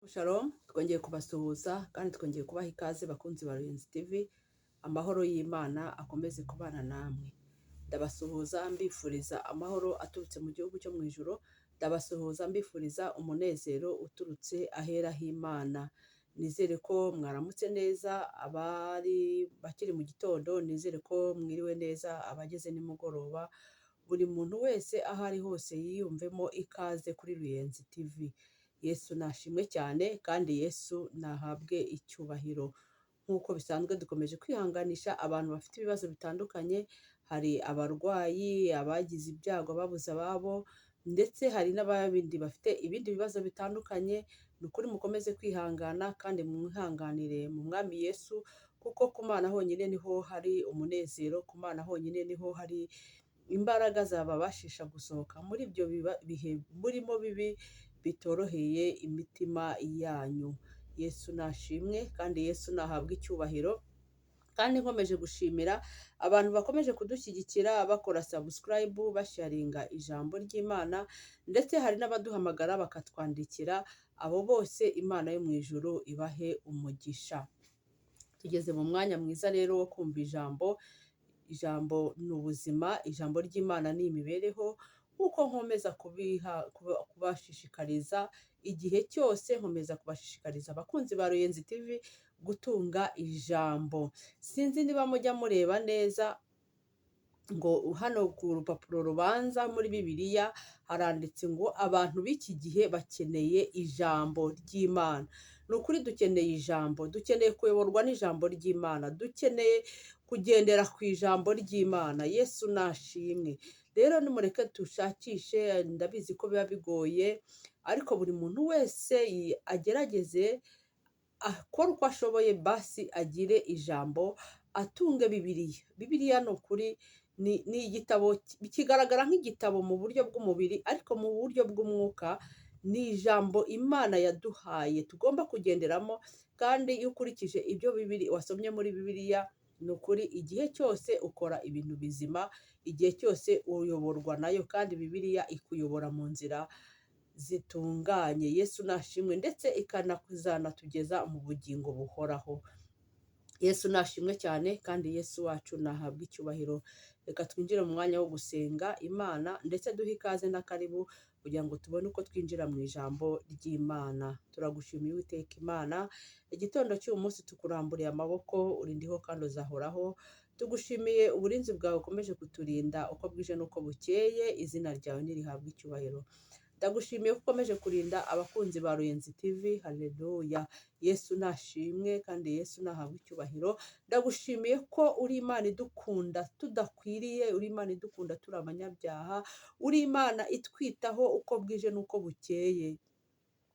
Shalom, twongeye kubasuhuza kandi twongeye kubaha ikaze bakunzi ba Ruyenzi TV, amahoro y'Imana akomeze kubana namwe. Ndabasuhuza mbifuriza amahoro aturutse mu gihugu cyo mu ijuru, ndabasuhuza mbifuriza umunezero uturutse ahera h'Imana. Nizere ko mwaramutse neza, abari bakiri mu gitondo, nizere ko mwiriwe neza, abageze nimugoroba, buri muntu wese aho ari hose yiyumvemo ikaze kuri Ruyenzi TV. Yesu nashimwe cyane kandi Yesu nahabwe icyubahiro. Nk'uko bisanzwe dukomeje kwihanganisha abantu bafite ibibazo bitandukanye, hari abarwayi, abagize ibyago babuze ababo, ndetse hari n'abandi bafite ibindi bibazo bitandukanye. Ni ukuri mukomeze kwihangana kandi mwihanganire mu Mwami Yesu, kuko ku Mana honyine niho hari umunezero, ku Mana honyine niho hari imbaraga zababashisha gusohoka muri ibyo bihe murimo bibi bitoroheye imitima yanyu. Yesu nashimwe kandi Yesu nahabwa icyubahiro. Kandi nkomeje gushimira abantu bakomeje kudushyigikira bakora subscribe, basharinga ijambo ry'Imana, ndetse hari n'abaduhamagara bakatwandikira. Abo bose Imana yo mu ijuru ibahe umugisha. Tugeze mu mwanya mwiza rero wo kumva ijambo. Ijambo ni ubuzima, ijambo ry'Imana ni imibereho. Nk'uko nkomeza kubashishikariza igihe cyose, nkomeza kubashishikariza abakunzi ba Ruyenzi TV gutunga ijambo. Sinzi niba mujya mureba neza ngo hano ku rupapuro rubanza muri Bibiliya haranditse ngo abantu b'iki gihe bakeneye ijambo ry'Imana. Ni ukuri dukeneye ijambo, dukeneye kuyoborwa n'ijambo ry'Imana, dukeneye kugendera ku ijambo ry'Imana. Yesu nashimwe. Rero nimureke dushakishe, ndabizi ko biba bigoye, ariko buri muntu wese agerageze akora uko ashoboye, basi agire ijambo, atunge Bibiliya. Bibiliya ni ukuri ni igitabo kigaragara nk'igitabo mu buryo bw'umubiri, ariko mu buryo bw'umwuka ni ijambo Imana yaduhaye tugomba kugenderamo. Kandi iyo ukurikije ibyo wasomye muri Bibiliya, ni ukuri igihe cyose ukora ibintu bizima, igihe cyose uyoborwa nayo, kandi Bibiliya ikuyobora mu nzira zitunganye. Yesu nashimwe, ndetse ikanazanatugeza mu bugingo buhoraho. Yesu nashimwe cyane kandi Yesu wacu nahabwa icyubahiro. Reka twinjire mu mwanya wo gusenga Imana, ndetse duhe ikaze na karibu kugira ngo tubone uko twinjira mu ijambo ry'Imana. Turagushimiye Uwiteka Imana, igitondo cy'uyu munsi tukuramburiye amaboko, urindiho kandi uzahoraho. Tugushimiye uburinzi bwawe ukomeje kuturinda uko bwije n'uko bukeye, izina ryawe nirihabwe icyubahiro. Ndagushimiye ko ukomeje kurinda abakunzi ba Ruyenzi TV. Haleluya. Yesu nashimwe kandi Yesu nahabwe icyubahiro. Ndagushimiye ko uri Imana idukunda tudakwiriye, uri Imana idukunda turi abanyabyaha, uri Imana itwitaho uko bwije n'uko bukeye.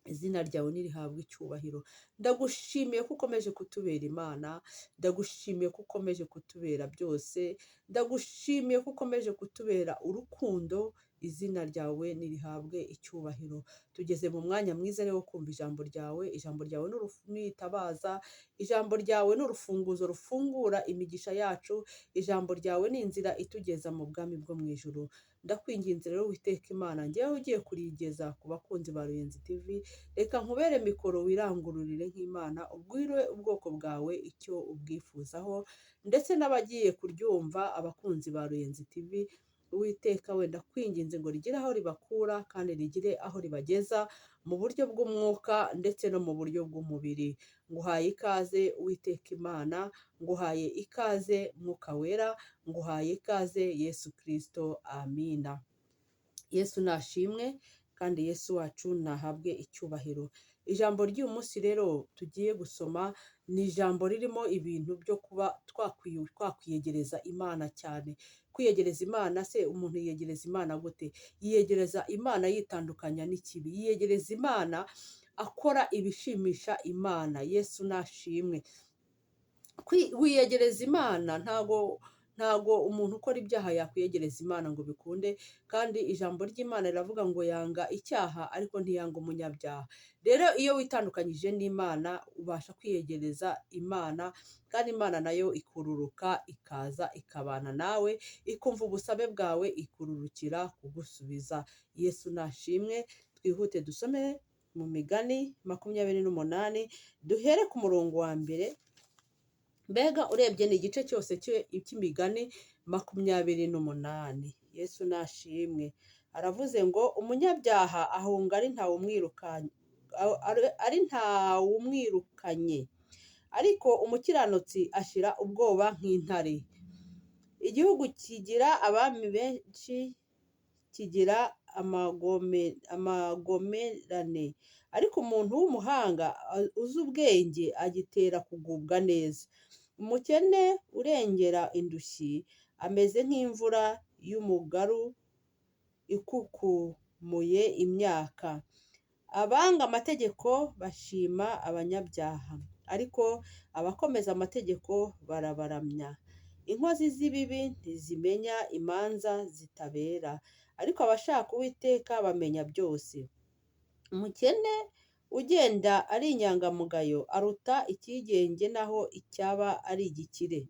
Izina ryawe nirihabwe icyubahiro. Ndagushimiye ko ukomeje kutubera Imana, ndagushimiye ko ukomeje kutubera byose, ndagushimiye ko ukomeje kutubera urukundo. Izina ryawe nirihabwe icyubahiro. Tugeze mu mwanya mwiza rero wo kumva ijambo ryawe. Ijambo ryawe ni itabaza, ijambo ryawe ni urufunguzo rufungura imigisha yacu, ijambo ryawe ni inzira itugeza mu bwami bwo mu ijuru. Ndakwinginze rero Uwiteka Imana, njyewe ugiye kurigeza ku bakunzi ba Ruyenzi TV, reka nkubere mikoro wirangururire nk'Imana, ubwire ubwoko bwawe icyo ubwifuzaho, ndetse n'abagiye kuryumva, abakunzi ba Ruyenzi TV. Uwiteka wenda kwinginze ngo rigire aho ribakura kandi rigire aho ribageza mu buryo bw'umwuka ndetse no mu buryo bw'umubiri. Nguhaye ikaze Uwiteka Imana, nguhaye ikaze Mwuka Wera, nguhaye ikaze Yesu Kristo. Amina. Yesu nashimwe kandi Yesu wacu nahabwe icyubahiro. Ijambo ry'uyu munsi rero tugiye gusoma ni ijambo ririmo ibintu byo kuba twakwiyegereza Imana cyane. Kwiyegereza Imana, se umuntu yiyegereza Imana gute? Yiyegereza Imana yitandukanya n'ikibi, yiyegereza Imana akora ibishimisha Imana. Yesu nashimwe. Wiyegereza Imana, ntago umuntu ukora ibyaha yakwiyegereza Imana ngo bikunde. Kandi ijambo ry'Imana riravuga ngo yanga icyaha ariko ntiyanga umunyabyaha. Rero iyo witandukanyije n'Imana ubasha kwiyegereza Imana, kandi Imana nayo ikururuka ikaza ikabana nawe, ikumva ubusabe bwawe, ikururukira kugusubiza. Yesu nashimwe. Twihute dusome mu Migani 28, duhere ku murongo wa mbere. Mbega urebye ni igice cyose cy'Imigani 28. Yesu nashimwe. Aravuze ngo umunyabyaha ahunga ari ntawumwirukanye, ariko umukiranutsi ashira ubwoba nk'intare. Igihugu kigira abami benshi, kigira amagomerane, ariko umuntu w'umuhanga uzi ubwenge agitera kugubwa neza. Umukene urengera indushyi ameze nk'imvura y'umugaru ikukumuye imyaka. Abanga amategeko bashima abanyabyaha, ariko abakomeza amategeko barabaramya. Inkozi z'ibibi ntizimenya imanza zitabera, ariko abashaka Uwiteka bamenya byose. Umukene ugenda ari inyangamugayo aruta icyigenge naho icyaba ari igikire.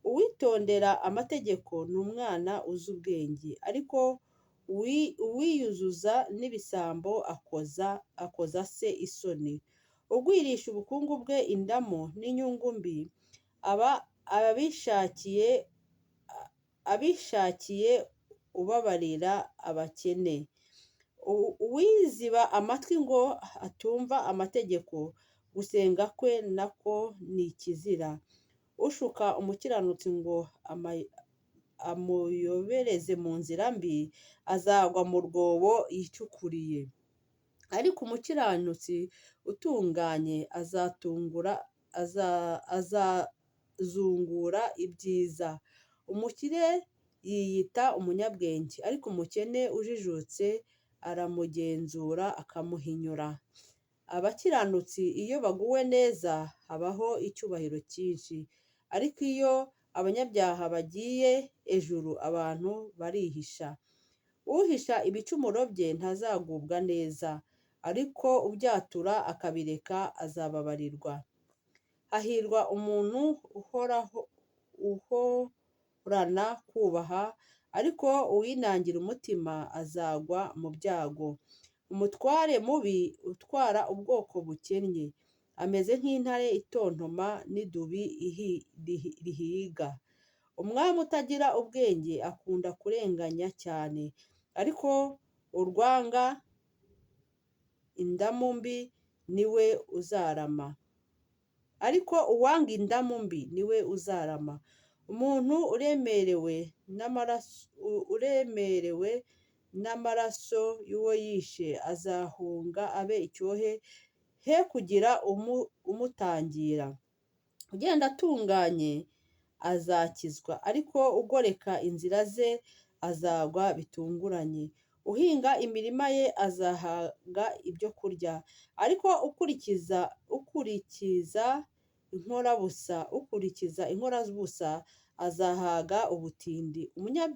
Uwitondera amategeko ni umwana uzi ubwenge, ariko uwiyuzuza n'ibisambo akoza se isoni. Ugwirisha ubukungu bwe indamu n'inyungu mbi aba abishakiye ubabarira abakene. Uwiziba amatwi ngo atumva amategeko, gusenga kwe nako ni ikizira. Ushuka umukiranutsi ngo amuyobereze mu nzira mbi azagwa mu rwobo yicukuriye, ariko umukiranutsi utunganye azazungura ibyiza. Umukire yiyita umunyabwenge, ariko umukene ujijutse aramugenzura akamuhinyura. Abakiranutsi iyo baguwe neza habaho icyubahiro cyinshi, ariko iyo abanyabyaha bagiye ejuru abantu barihisha. Uhisha ibicumuro bye ntazagubwa neza, ariko ubyatura akabireka azababarirwa. Hahirwa umuntu uhorana kubaha, ariko uwinangira umutima azagwa mu byago. Umutware mubi utwara ubwoko bukennye ameze nk'intare itontoma n'idubi rihiga. Umwami utagira ubwenge akunda kurenganya cyane, ariko urwanga indamu mbi niwe uzarama. Umuntu uremerewe n'amaraso y'uwo yishe azahunga abe icyohe, he kugira umutangira. Ugenda atunganye azakizwa, ariko ugoreka inzira ze azagwa bitunguranye. Uhinga imirima ye azahaga ibyo kurya, ariko ukurikiza inkorabusa azahaga ubutindi.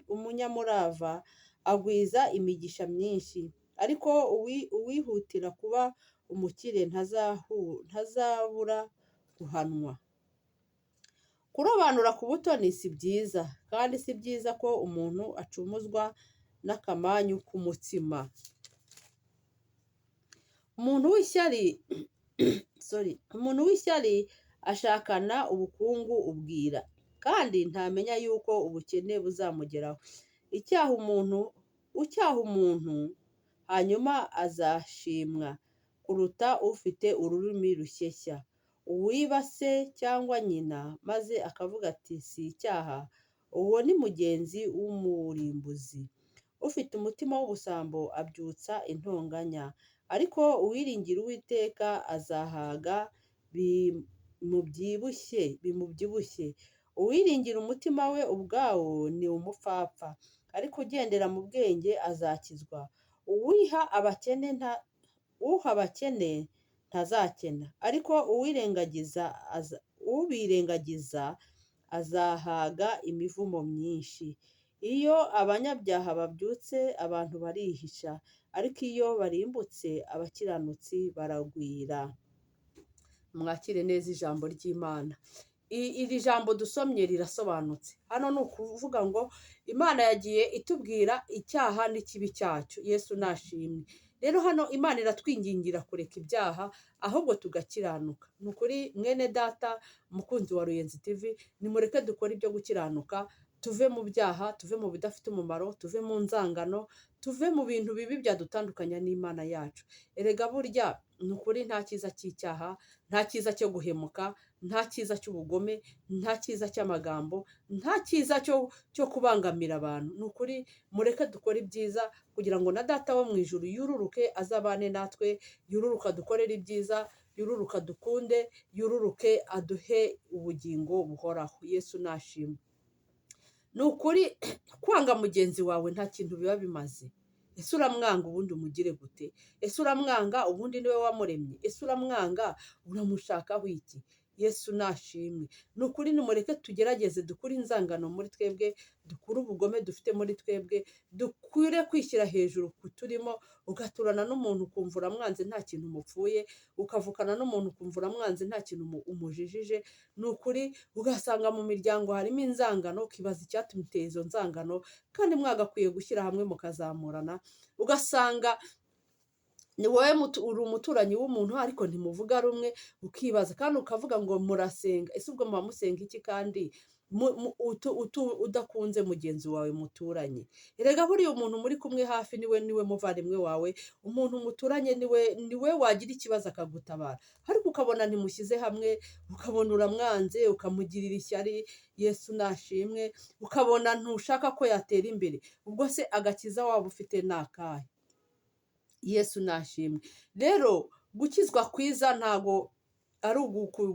Umunyamurava agwiza imigisha myinshi, ariko uwihutira kuba umukire ntazabura guhanwa. Kurobanura ku butoni si byiza, kandi si byiza ko umuntu acumuzwa n'akamanyu k'umutsima. Umuntu w'ishyari ashakana ubukungu ubwira, kandi ntamenya yuko ubukene buzamugeraho. Ucyaha umuntu hanyuma azashimwa kuruta ufite ururimi rushyeshya. Uwiba se cyangwa nyina maze akavuga ati si icyaha, uwo ni mugenzi w'umurimbuzi. Ufite umutima w'ubusambo abyutsa intonganya, ariko uwiringira Uwiteka azahaga bimubyibushye. Uwiringira umutima we ubwawo ni umupfapfa, ariko ugendera mu bwenge azakizwa. Uha abakene ntazakena, ariko ubirengagiza azahaga imivumo myinshi. Iyo abanyabyaha babyutse abantu barihisha, ariko iyo barimbutse abakiranutsi baragwira. Mwakire neza ijambo ry'Imana. Iri jambo dusomye rirasobanutse. Hano ni ukuvuga ngo Imana yagiye itubwira icyaha n'ikibi cyacyo. Yesu nashimwe. rero hano Imana iratwingingira kureka ibyaha ahubwo tugakiranuka. Ni ukuri mwene data umukunzi wa Ruyenzi TV, nimureke dukore ibyo gukiranuka, tuve mu byaha, tuve mu bidafite umumaro, tuve mu nzangano, tuve mu bintu bibi byadutandukanya n'Imana yacu. Erega burya ni ukuri nta cyiza cy'icyaha, nta cyiza cyo guhemuka, nta cyiza cy'ubugome, nta cyiza cy'amagambo, nta cyiza cyo kubangamira abantu. Ni ukuri mureke dukore ibyiza kugira ngo na data wo mu ijuru yururuke azabane natwe, yururuka dukorere ibyiza, yururuka dukunde, yururuke aduhe ubugingo buhoraho. Yesu nashimwe. Ni ukuri kwanga mugenzi wawe nta kintu biba bimaze. Ese uramwanga ubundi umugire gute? Ese uramwanga ubundi niwe wamuremye? Ese uramwanga uramushakaho iki? Yesu nashimwe. Ni ukuri nimureke tugerageze dukure inzangano muri twebwe, dukure ubugome dufite muri twebwe, dukwire kwishyira hejuru ku turimo, ugaturana n'umuntu ukumva uramwanze nta kintu mupfuye, ukavukana n'umuntu ukumva uramwanze nta kintu umujijije. Ni ukuri ugasanga mu miryango harimo inzangano, ukibaza icyatumye iteye izo nzangano, kandi mwagakwiye gushyira hamwe mukazamurana. Ugasanga ni wowe uri umuturanyi w'umuntu ariko ntimuvuga rumwe, ukibaza kandi ukavuga ngo murasenga. Ese ubwo muba musenga iki kandi udakunze mugenzi wawe muturanye? Erega buriya umuntu muri kumwe hafi niwe muvandimwe wawe, umuntu muturanye niwe wagira ikibazo akagutabara, ariko ukabona ntimushyize hamwe, ukabona uramwanze, ukamugirira ishyari. Yesu nashimwe. Ukabona ntushaka ko yatera imbere, ubwo se agakiza waba ufite ni akahe? Yesu nashimwe. Rero gukizwa kwiza ntago ari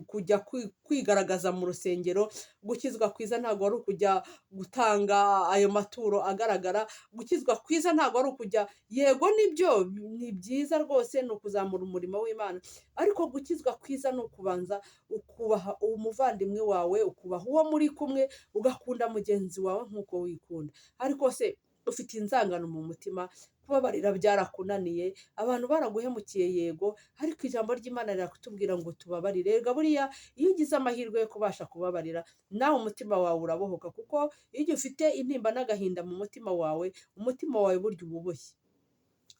kujya kwigaragaza mu rusengero. Gukizwa kwiza ntago ari ukujya gutanga ayo maturo agaragara. Gukizwa kwiza ntago ari ukujya, yego nibyo ni byiza rwose, ni ukuzamura umurimo w'Imana, ariko gukizwa kwiza ni ukubanza ukubaha umuvandimwe wawe, ukubaha uwo muri kumwe, ugakunda mugenzi wawe nk'uko wikunda. Ariko se ufite inzangano mu mutima, kubabarira byarakunaniye, abantu baraguhemukiye, yego, ariko ijambo ry'Imana rirakutubwira ngo tubabarire. Erega buriya iyo ugize amahirwe yo kubasha kubabarira, nawe umutima wawe urabohoka, kuko iyo ufite intimba n'agahinda mu mutima wawe, umutima wawe burya uba uboshye.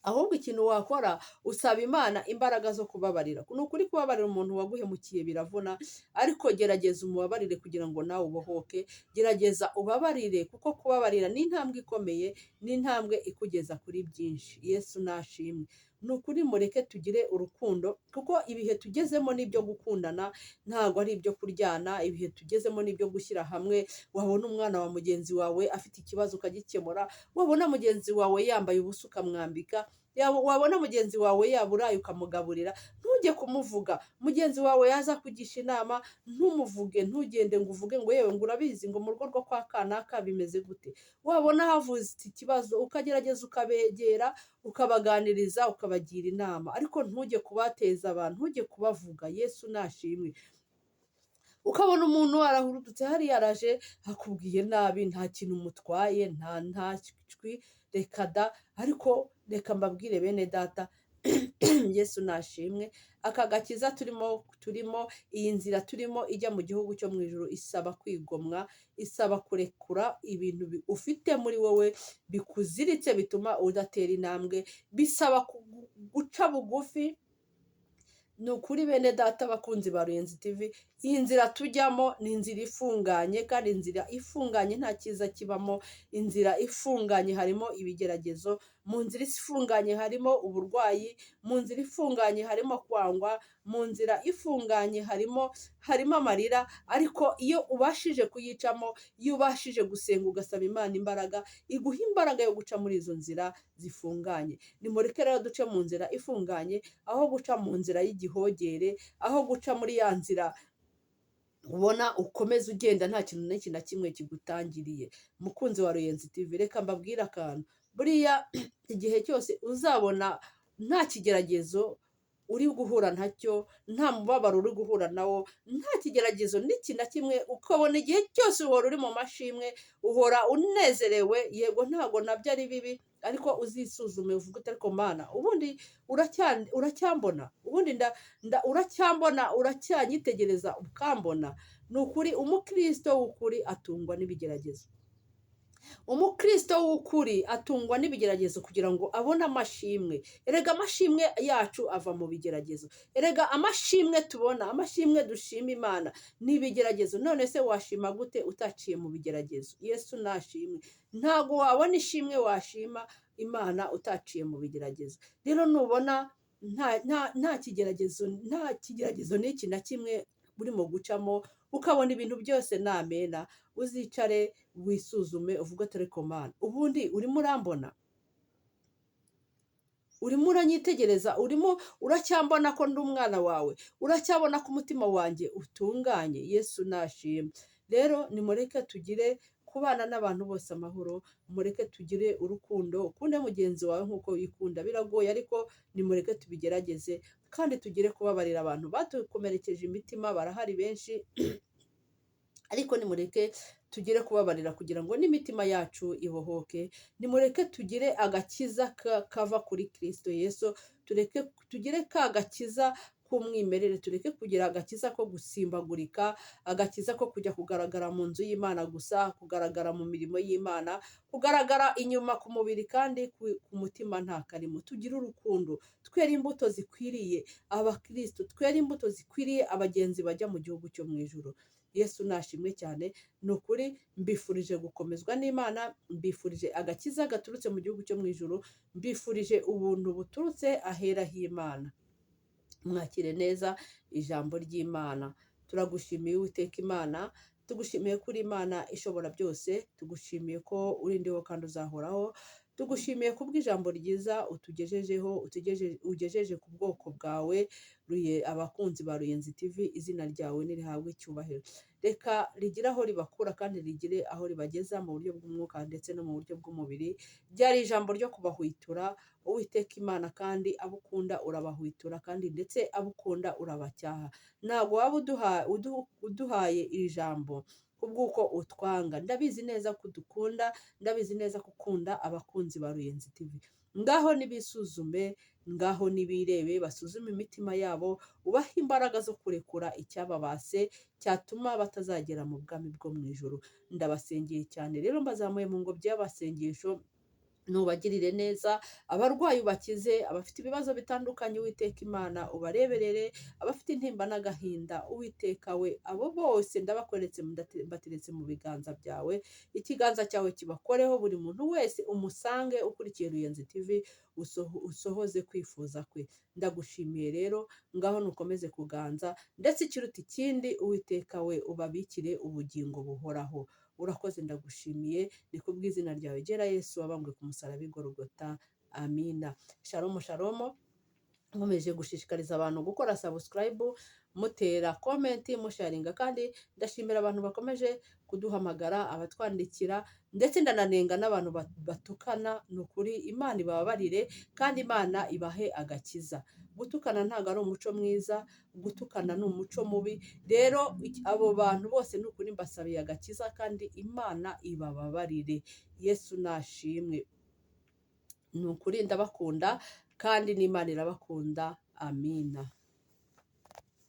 Ahubwo ikintu wakora, usaba Imana imbaraga zo kubabarira. Ni ukuri kubabarira umuntu waguhemukiye biravuna, ariko gerageza umubabarire kugira ngo nawe ubohoke. Gerageza ubabarire, kuko kubabarira ni intambwe ikomeye, ni intambwe ikugeza kuri byinshi. Yesu nashimwe. Ni ukuri mureke tugire urukundo, kuko ibihe tugezemo n'ibyo gukundana, ntabwo ari ibyo kuryana. Ibihe tugezemo n'ibyo gushyira hamwe. Wabona umwana wa mugenzi wawe afite ikibazo ukagikemura, wabona mugenzi wawe yambaye ubusa ukamwambika, wabona mugenzi wawe yaburaye ukamugaburira, ntujye kumuvuga. Mugenzi wawe yaza kugisha inama, ntumuvuge, ntugende ngo uvuge ngo yewe ngo urabizi ngo mu rugo rwo kwa kanaka bimeze gute. Wabona havutse ikibazo ukagerageza ukabegera, ukabaganiriza, ukabagira inama, ariko ntujye kubateza abantu, ntujye kubavuga. Yesu nashimwe. Ukabona umuntu arahurudutse hariya araje akubwiye nabi, nta kintu umutwaye, nta cwi, reka da. Ariko reka mbabwire bene data, Yesu nashimwe. Aka gakiza turimo, iyi nzira turimo ijya mu gihugu cyo mu ijuru, isaba kwigomwa, isaba kurekura ibintu ufite muri wowe bikuziritse bituma udatera intambwe, bisaba guca bugufi. Ni ukuri bene data abakunzi ba Ruyenzi TV, iyi nzira tujyamo ni inzira ifunganye, kandi inzira ifunganye nta cyiza kibamo. Inzira ifunganye harimo ibigeragezo, mu nzira ifunganye harimo uburwayi, mu nzira ifunganye harimo kwangwa, mu nzira ifunganye harimo amarira. Ariko iyo ubashije kuyicamo, iyo ubashije gusenga ugasaba Imana imbaraga, iguha imbaraga yo guca muri izo nzira zifunganye. Nimureke rero duce mu nzira ifunganye, aho guca mu nzira y'igihogere, aho guca muri ya nzira ubona ukomeza ugenda nta kintu n'iki na kimwe kigutangiriye. Mukunzi wa Ruyenzi TV, reka mbabwire akantu. Buriya igihe cyose uzabona nta kigeragezo uri guhura nacyo, nta mubabaro uri guhura nawo, nta kigeragezo n'iki na kimwe, ukabona igihe cyose uhora uri mu mashimwe, uhora unezerewe, yego ntabwo nabyo ari bibi, ariko uzisuzume uvuge uti ariko Mana, ubundi uracyambona, ubundi uracyambona, uracyanyitegereza ukambona. Ni ukuri umukristo w'ukuri atungwa n'ibigeragezo. Umukristo w'ukuri atungwa n'ibigeragezo kugira ngo abone amashimwe. Erega amashimwe yacu ava mu bigeragezo. Erega amashimwe tubona, amashimwe dushima Imana ni ibigeragezo. None se washima gute utaciye mu bigeragezo? Yesu nashimwe. Ntago wabona ishimwe washima Imana utaciye mu bigeragezo. Rero nubona nta kigeragezo n'iki na kimwe urimo gucamo, ukabona ibintu byose ni amena, uzicare wisuzume uvuge ati ariko Mana, ubundi urimo urambona? Urimo uranyitegereza? Urimo uracyambona ko ndi umwana wawe? Uracyabona ko umutima wanjye utunganye? Yesu nashimwe. Rero nimureke tugire kubana n'abantu bose amahoro, mureke tugire urukundo, ukunde mugenzi wawe nk'uko wikunda. Biragoye ariko nimureke tubigerageze, kandi tugire kubabarira abantu batukomerekeje imitima, barahari benshi ariko nimureke tugire kubabarira kugira ngo n'imitima yacu ibohoke. Nimureke tugire agakiza kava kuri Kristo Yesu, tugire ka gakiza k'umwimerere, tureke kugira agakiza ko gusimbagurika, agakiza ko kujya kugaragara mu nzu y'Imana gusa, kugaragara mu mirimo y'Imana, kugaragara inyuma ku mubiri kandi ku mutima nta karimo. Tugire urukundo, twere imbuto zikwiriye abakristo, twere imbuto zikwiriye abagenzi bajya mu gihugu cyo mu ijuru. Yesu nashimwe cyane. Ni ukuri mbifurije gukomezwa n'Imana, mbifurije agakiza gaturutse mu gihugu cyo mu ijuru, mbifurije ubuntu buturutse ahera h'Imana. Mwakire neza ijambo ry'Imana. Turagushimiye Uwiteka Imana, tugushimiye ko uri Imana ishobora byose, tugushimiye ko uri ndiho kandi uzahoraho, tugushimiye kubw'ijambo ryiza ugejeje ku bwoko bwawe, abakunzi ba Ruyenzi TV. Izina ryawe nirihabwe icyubahiro. Reka rigire aho ribakura kandi rigire aho ribageza mu buryo bw'umwuka ndetse no mu buryo bw'umubiri. Ryari ijambo ryo kubahwitura Uwiteka Imana, kandi abo ukunda urabahwitura, kandi ndetse abo ukunda urabacyaha. Ntabwo waba uduhaye iri jambo kubw'uko utwanga. Ndabizi neza ko udukunda, ndabizi neza ko ukunda abakunzi ba Ruyenzi TV. Ngaho nibisuzume, ngaho nibirebe, basuzume imitima yabo, ubahe imbaraga zo kurekura icyababase cyatuma batazagera mu bwami bwo mu ijuru. Ndabasengeye cyane rero, mbazamuye mu ngobyi y'amasengesho, nubagirire neza, abarwayi ubakize, abafite ibibazo bitandukanye Uwiteka Imana ubareberere, abafite intimba n'agahinda Uwiteka we, abo bose ndabakweretse mbateretse mu biganza byawe. Ikiganza cyawe kibakoreho, buri muntu wese umusange ukurikiye Ruyenzi TV, usohoze kwifuza kwe. Ndagushimiye rero, ngaho nukomeze kuganza, ndetse ikiruta ikindi Uwiteka we, ubabikire ubugingo buhoraho. Urakoze, ndagushimiye, ni kubw'izina ryawe gera Yesu wabambwe ku musaraba i Golgotha. Amina. Shalom shalom. Nkomeje gushishikariza abantu gukora subscribe, mutera comment, musharinga, kandi ndashimira abantu bakomeje kuduhamagara, abatwandikira, ndetse ndananenga n'abantu batukana. Ni ukuri Imana ibabarire kandi Imana ibahe agakiza. Gutukana ntabwo ari umuco mwiza, gutukana ni umuco mubi. Rero abo bantu bose ni ukuri mbasabiye agakiza, kandi Imana ibababarire. Yesu nashimwe. Ni ukuri ndabakunda kandi n'Imana irabakunda. Amina.